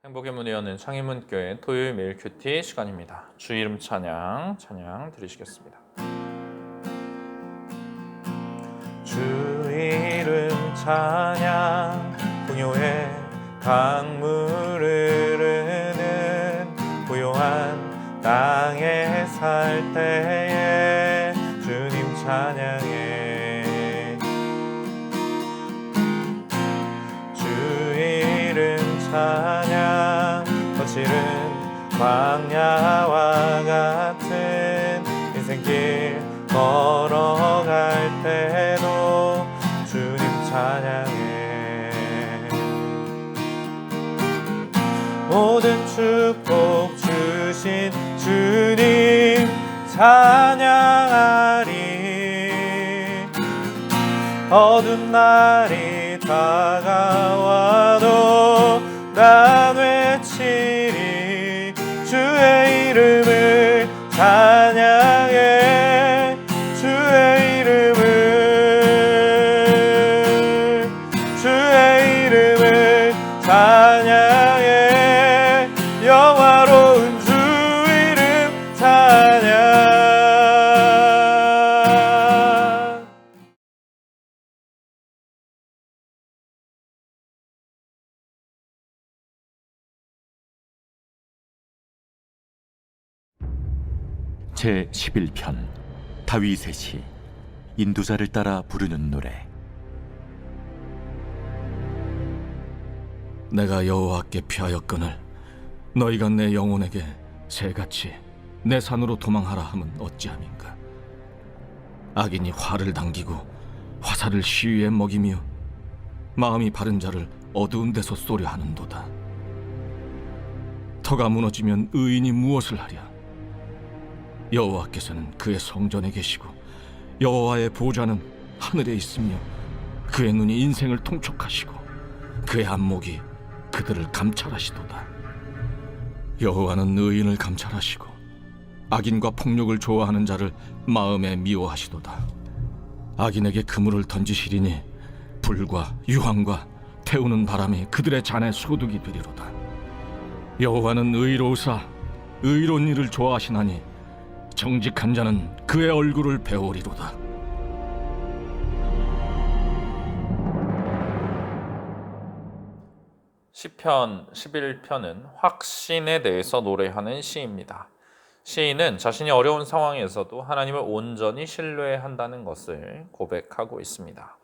행복의 문을 여는 창의문교회 토요일 매일 큐티 시간입니다. 주 이름 찬양 드리시겠습니다. 주 이름 찬양 풍요의 강물 흐르는 고요한 땅에 살 때에 주님 찬양해. 주 이름 찬양 거칠은 광야와 같은 인생길 걸어갈 때도 주님 찬양해. 모든 축복 주신 주님 찬양하리. 어두운 날이 다가와도 난 외치리. 주의 이름을 찬양해. 주의 이름을 찬양해. 영화로운 주 이름 찬양. 제11편 다윗의 시 인도자를 따라 부르는 노래. 내가 여호와께 피하였거늘 너희가 내 영혼에게 새같이 내 산으로 도망하라 함은 어찌함인가. 악인이 활을 당기고 화살을 시위에 먹이며 마음이 바른 자를 어두운 데서 쏘려 하는도다. 터가 무너지면 의인이 무엇을 하랴. 여호와께서는 그의 성전에 계시고 여호와의 보좌는 하늘에 있으며 그의 눈이 인생을 통촉하시고 그의 안목이 그들을 감찰하시도다. 여호와는 의인을 감찰하시고 악인과 폭력을 좋아하는 자를 마음에 미워하시도다. 악인에게 그물을 던지시리니 불과 유황과 태우는 바람이 그들의 잔에 소득이 되리로다. 여호와는 의로우사 의로운 일을 좋아하시나니 정직한 자는 그의 얼굴을 배우리로다. 시편 11편은 확신에 대해서 노래하는 시입니다. 시인은 자신이 어려운 상황에서도 하나님을 온전히 신뢰한다는 것을 고백하고 있습니다.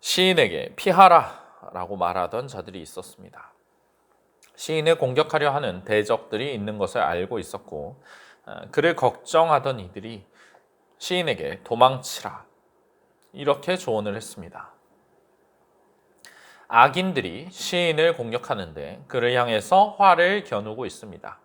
시인에게 피하라 라고 말하던 자들이 있었습니다. 시인을 공격하려 하는 대적들이 있는 것을 알고 있었고, 그를 걱정하던 이들이 시인에게 도망치라 이렇게 조언을 했습니다. 악인들이 시인을 공격하는데 그를 향해서 활을 겨누고 있습니다.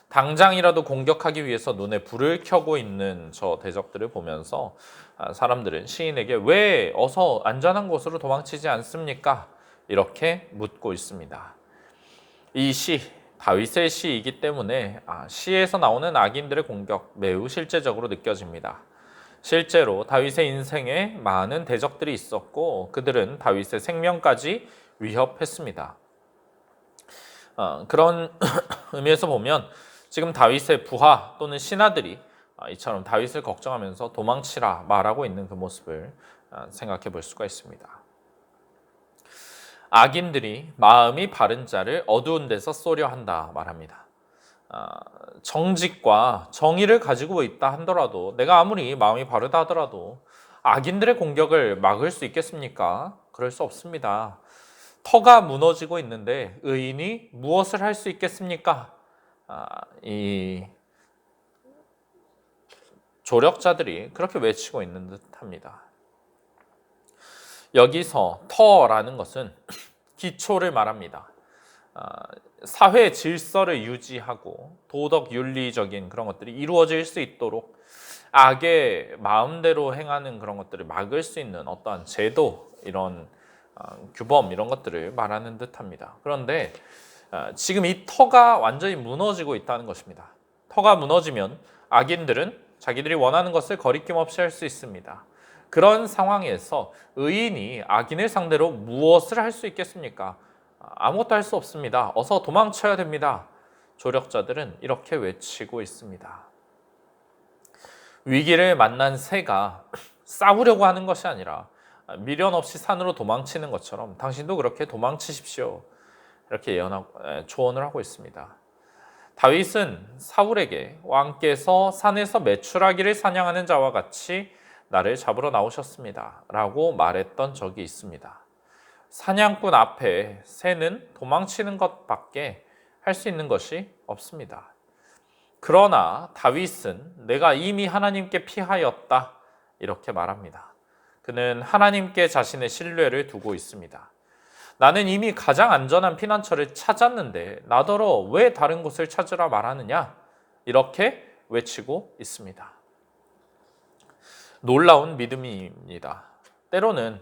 당장이라도 공격하기 위해서 눈에 불을 켜고 있는 저 대적들을 보면서 사람들은 시인에게 왜 어서 안전한 곳으로 도망치지 않습니까? 이렇게 묻고 있습니다. 이 시, 다윗의 시이기 때문에 시에서 나오는 악인들의 공격 매우 실제적으로 느껴집니다. 실제로 다윗의 인생에 많은 대적들이 있었고 그들은 다윗의 생명까지 위협했습니다. 그런 의미에서 보면 지금 다윗의 부하 또는 신하들이 이처럼 다윗을 걱정하면서 도망치라 말하고 있는 그 모습을 생각해 볼 수가 있습니다. 악인들이 마음이 바른 자를 어두운 데서 쏘려 한다 말합니다. 정직과 정의를 가지고 있다 하더라도, 내가 아무리 마음이 바르다 하더라도 악인들의 공격을 막을 수 있겠습니까? 그럴 수 없습니다. 터가 무너지고 있는데 의인이 무엇을 할 수 있겠습니까? 이 조력자들이 그렇게 외치고 있는 듯합니다. 여기서 터라는 것은 기초를 말합니다. 사회 질서를 유지하고 도덕 윤리적인 그런 것들이 이루어질 수 있도록 악의 마음대로 행하는 그런 것들을 막을 수 있는 어떠한 제도, 이런 규범, 이런 것들을 말하는 듯합니다. 그런데 지금 이 터가 완전히 무너지고 있다는 것입니다. 터가 무너지면 악인들은 자기들이 원하는 것을 거리낌 없이 할 수 있습니다. 그런 상황에서 의인이 악인을 상대로 무엇을 할 수 있겠습니까? 아무것도 할 수 없습니다. 어서 도망쳐야 됩니다. 조력자들은 이렇게 외치고 있습니다. 위기를 만난 새가 싸우려고 하는 것이 아니라 미련 없이 산으로 도망치는 것처럼 당신도 그렇게 도망치십시오. 이렇게 조언을 하고 있습니다. 다윗은 사울에게 왕께서 산에서 메추라기를 사냥하는 자와 같이 나를 잡으러 나오셨습니다. 라고 말했던 적이 있습니다. 사냥꾼 앞에 새는 도망치는 것밖에 할 수 있는 것이 없습니다. 그러나 다윗은 내가 이미 하나님께 피하였다. 이렇게 말합니다. 그는 하나님께 자신의 신뢰를 두고 있습니다. 나는 이미 가장 안전한 피난처를 찾았는데 나더러 왜 다른 곳을 찾으라 말하느냐? 이렇게 외치고 있습니다. 놀라운 믿음입니다. 때로는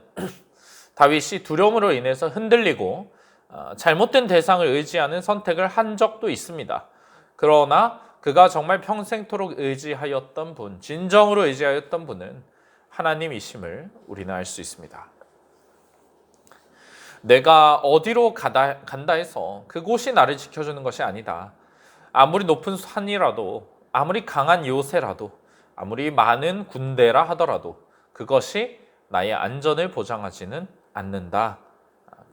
다윗이 두려움으로 인해서 흔들리고 잘못된 대상을 의지하는 선택을 한 적도 있습니다. 그러나 그가 정말 평생토록 의지하였던 분, 진정으로 의지하였던 분은 하나님이심을 우리는 알 수 있습니다. 내가 어디로 간다 해서 그곳이 나를 지켜주는 것이 아니다. 아무리 높은 산이라도, 아무리 강한 요새라도, 아무리 많은 군대라 하더라도 그것이 나의 안전을 보장하지는 않는다.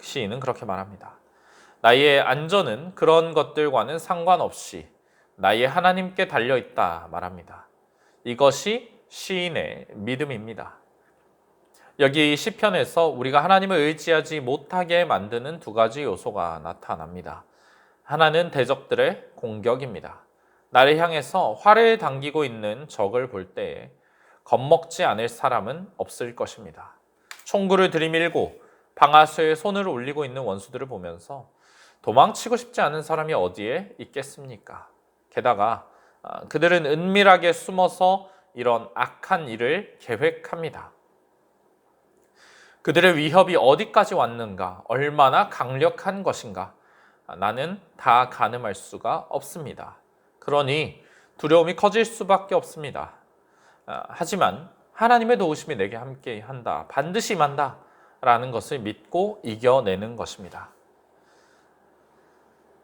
시인은 그렇게 말합니다. 나의 안전은 그런 것들과는 상관없이 나의 하나님께 달려있다 말합니다. 이것이 시인의 믿음입니다. 여기 시편에서 우리가 하나님을 의지하지 못하게 만드는 두 가지 요소가 나타납니다. 하나는 대적들의 공격입니다. 나를 향해서 활을 당기고 있는 적을 볼 때에 겁먹지 않을 사람은 없을 것입니다. 총구를 들이밀고 방아쇠에 손을 올리고 있는 원수들을 보면서 도망치고 싶지 않은 사람이 어디에 있겠습니까? 게다가 그들은 은밀하게 숨어서 이런 악한 일을 계획합니다. 그들의 위협이 어디까지 왔는가, 얼마나 강력한 것인가, 나는 다 가늠할 수가 없습니다. 그러니 두려움이 커질 수밖에 없습니다. 하지만 하나님의 도우심이 내게 함께 한다, 반드시 임한다 라는 것을 믿고 이겨내는 것입니다.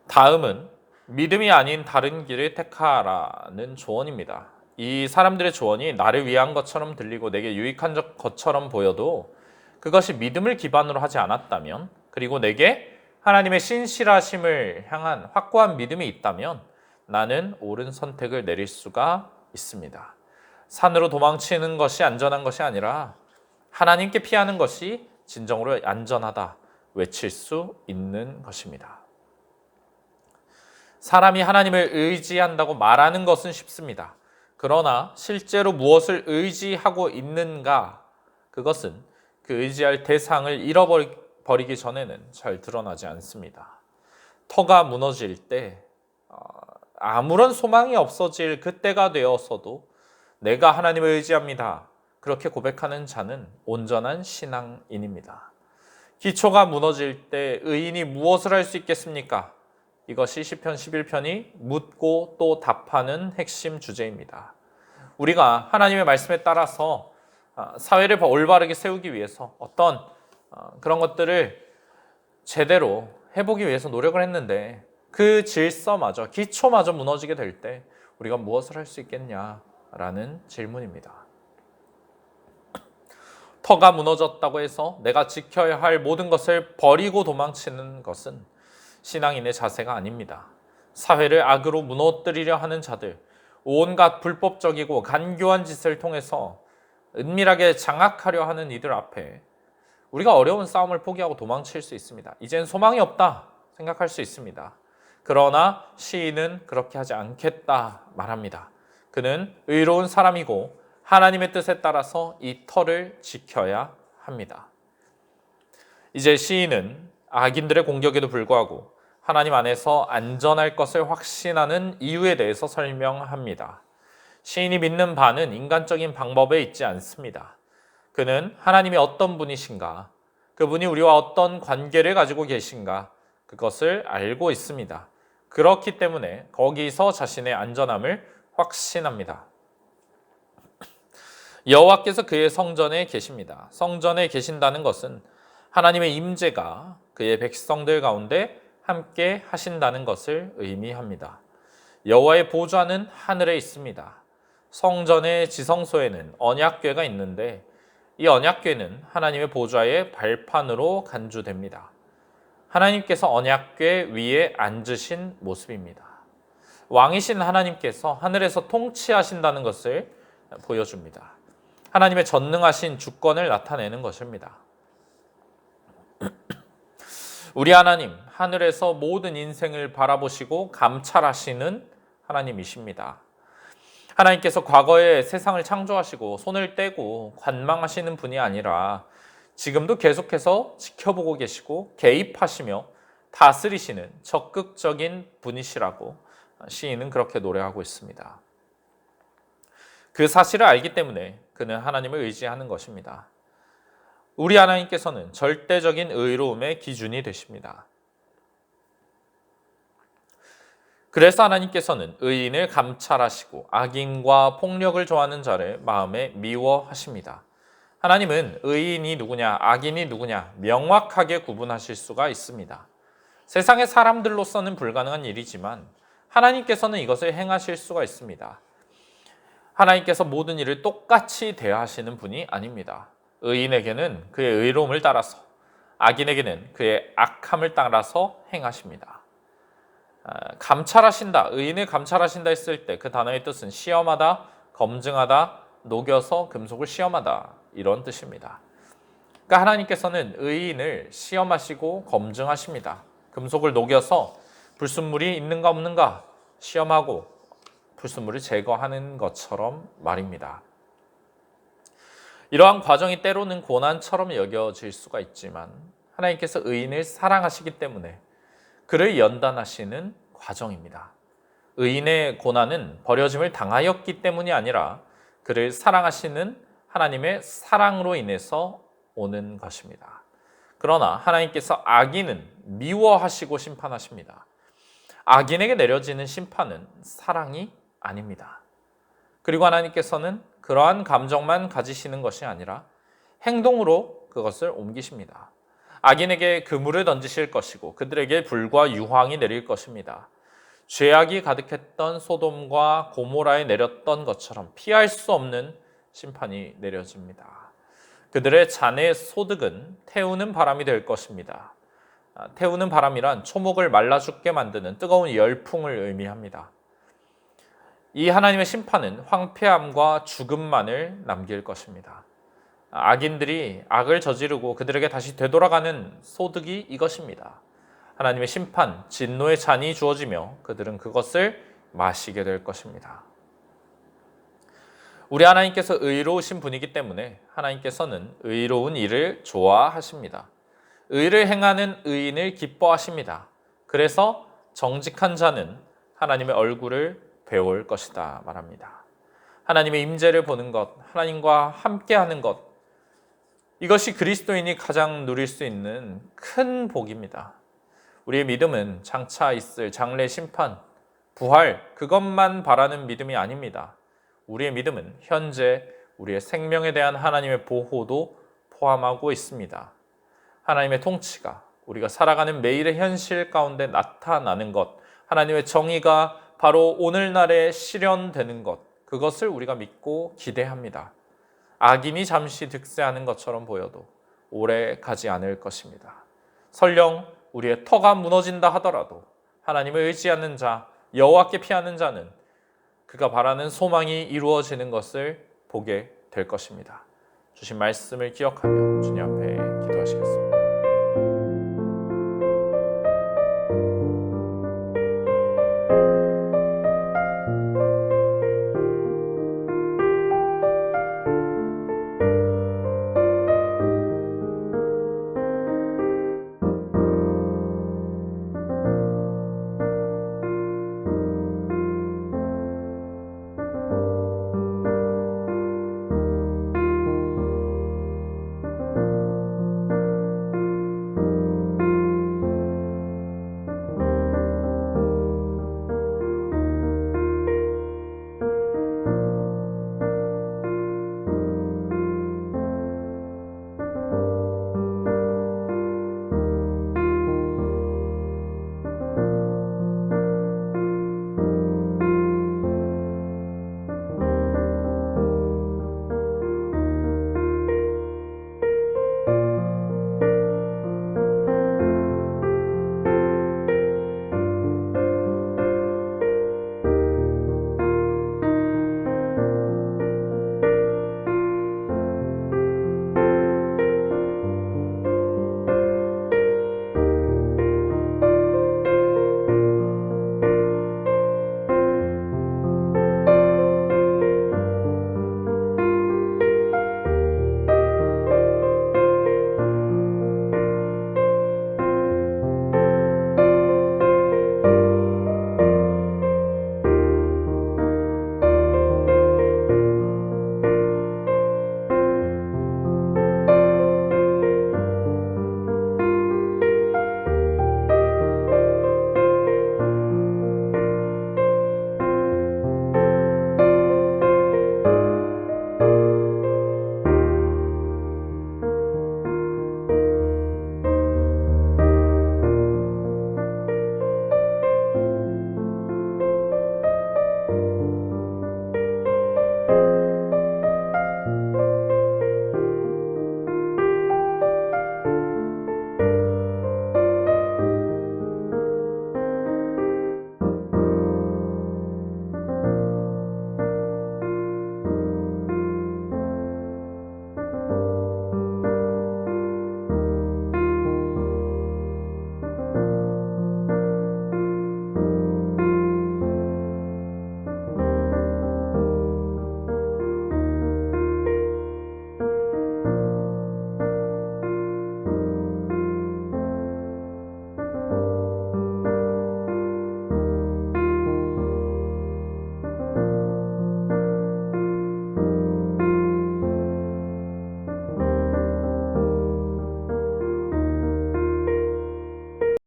다음은 믿음이 아닌 다른 길을 택하라는 조언입니다. 이 사람들의 조언이 나를 위한 것처럼 들리고 내게 유익한 것처럼 보여도 그것이 믿음을 기반으로 하지 않았다면, 그리고 내게 하나님의 신실하심을 향한 확고한 믿음이 있다면 나는 옳은 선택을 내릴 수가 있습니다. 산으로 도망치는 것이 안전한 것이 아니라 하나님께 피하는 것이 진정으로 안전하다 외칠 수 있는 것입니다. 사람이 하나님을 의지한다고 말하는 것은 쉽습니다. 그러나 실제로 무엇을 의지하고 있는가, 그것은 그 의지할 대상을 잃어버리기 전에는 잘 드러나지 않습니다. 터가 무너질 때 아무런 소망이 없어질 그때가 되어서도 내가 하나님을 의지합니다. 그렇게 고백하는 자는 온전한 신앙인입니다. 기초가 무너질 때 의인이 무엇을 할 수 있겠습니까? 이것이 시편 11편이 묻고 또 답하는 핵심 주제입니다. 우리가 하나님의 말씀에 따라서 사회를 올바르게 세우기 위해서 어떤 그런 것들을 제대로 해보기 위해서 노력을 했는데 그 질서마저, 기초마저 무너지게 될 때 우리가 무엇을 할 수 있겠냐라는 질문입니다. 터가 무너졌다고 해서 내가 지켜야 할 모든 것을 버리고 도망치는 것은 신앙인의 자세가 아닙니다. 사회를 악으로 무너뜨리려 하는 자들, 온갖 불법적이고 간교한 짓을 통해서 은밀하게 장악하려 하는 이들 앞에 우리가 어려운 싸움을 포기하고 도망칠 수 있습니다. 이젠 소망이 없다 생각할 수 있습니다. 그러나 시인은 그렇게 하지 않겠다 말합니다. 그는 의로운 사람이고 하나님의 뜻에 따라서 이 터를 지켜야 합니다. 이제 시인은 악인들의 공격에도 불구하고 하나님 안에서 안전할 것을 확신하는 이유에 대해서 설명합니다. 시인이 믿는 바는 인간적인 방법에 있지 않습니다. 그는 하나님이 어떤 분이신가, 그분이 우리와 어떤 관계를 가지고 계신가, 그것을 알고 있습니다. 그렇기 때문에 거기서 자신의 안전함을 확신합니다. 여호와께서 그의 성전에 계십니다. 성전에 계신다는 것은 하나님의 임재가 그의 백성들 가운데 함께 하신다는 것을 의미합니다. 여호와의 보좌는 하늘에 있습니다. 성전의 지성소에는 언약궤가 있는데 이 언약궤는 하나님의 보좌의 발판으로 간주됩니다. 하나님께서 언약궤 위에 앉으신 모습입니다. 왕이신 하나님께서 하늘에서 통치하신다는 것을 보여줍니다. 하나님의 전능하신 주권을 나타내는 것입니다. 우리 하나님, 하늘에서 모든 인생을 바라보시고 감찰하시는 하나님이십니다. 하나님께서 과거에 세상을 창조하시고 손을 떼고 관망하시는 분이 아니라 지금도 계속해서 지켜보고 계시고 개입하시며 다스리시는 적극적인 분이시라고 시인은 그렇게 노래하고 있습니다. 그 사실을 알기 때문에 그는 하나님을 의지하는 것입니다. 우리 하나님께서는 절대적인 의로움의 기준이 되십니다. 그래서 하나님께서는 의인을 감찰하시고 악인과 폭력을 좋아하는 자를 마음에 미워하십니다. 하나님은 의인이 누구냐, 악인이 누구냐 명확하게 구분하실 수가 있습니다. 세상의 사람들로서는 불가능한 일이지만 하나님께서는 이것을 행하실 수가 있습니다. 하나님께서 모든 일을 똑같이 대하시는 분이 아닙니다. 의인에게는 그의 의로움을 따라서, 악인에게는 그의 악함을 따라서 행하십니다. 감찰하신다, 의인을 감찰하신다 했을 때 그 단어의 뜻은 시험하다, 검증하다, 녹여서 금속을 시험하다 이런 뜻입니다. 그러니까 하나님께서는 의인을 시험하시고 검증하십니다. 금속을 녹여서 불순물이 있는가 없는가 시험하고 불순물을 제거하는 것처럼 말입니다. 이러한 과정이 때로는 고난처럼 여겨질 수가 있지만 하나님께서 의인을 사랑하시기 때문에 그를 연단하시는 과정입니다. 의인의 고난은 버려짐을 당하였기 때문이 아니라 그를 사랑하시는 하나님의 사랑으로 인해서 오는 것입니다. 그러나 하나님께서 악인은 미워하시고 심판하십니다. 악인에게 내려지는 심판은 사랑이 아닙니다. 그리고 하나님께서는 그러한 감정만 가지시는 것이 아니라 행동으로 그것을 옮기십니다. 악인에게 그물을 던지실 것이고 그들에게 불과 유황이 내릴 것입니다. 죄악이 가득했던 소돔과 고모라에 내렸던 것처럼 피할 수 없는 심판이 내려집니다. 그들의 잔의 소득은 태우는 바람이 될 것입니다. 태우는 바람이란 초목을 말라 죽게 만드는 뜨거운 열풍을 의미합니다. 이 하나님의 심판은 황폐함과 죽음만을 남길 것입니다. 악인들이 악을 저지르고 그들에게 다시 되돌아가는 소득이 이것입니다. 하나님의 심판, 진노의 잔이 주어지며 그들은 그것을 마시게 될 것입니다. 우리 하나님께서 의로우신 분이기 때문에 하나님께서는 의로운 일을 좋아하십니다. 의를 행하는 의인을 기뻐하십니다. 그래서 정직한 자는 하나님의 얼굴을 배울 것이다 말합니다. 하나님의 임재를 보는 것, 하나님과 함께하는 것, 이것이 그리스도인이 가장 누릴 수 있는 큰 복입니다. 우리의 믿음은 장차 있을 장래 심판, 부활, 그것만 바라는 믿음이 아닙니다. 우리의 믿음은 현재 우리의 생명에 대한 하나님의 보호도 포함하고 있습니다. 하나님의 통치가 우리가 살아가는 매일의 현실 가운데 나타나는 것, 하나님의 정의가 바로 오늘날에 실현되는 것, 그것을 우리가 믿고 기대합니다. 악인이 잠시 득세하는 것처럼 보여도 오래 가지 않을 것입니다. 설령 우리의 터가 무너진다 하더라도 하나님을 의지하는 자, 여호와께 피하는 자는 그가 바라는 소망이 이루어지는 것을 보게 될 것입니다. 주신 말씀을 기억하며 주님 앞에 기도하시겠습니다.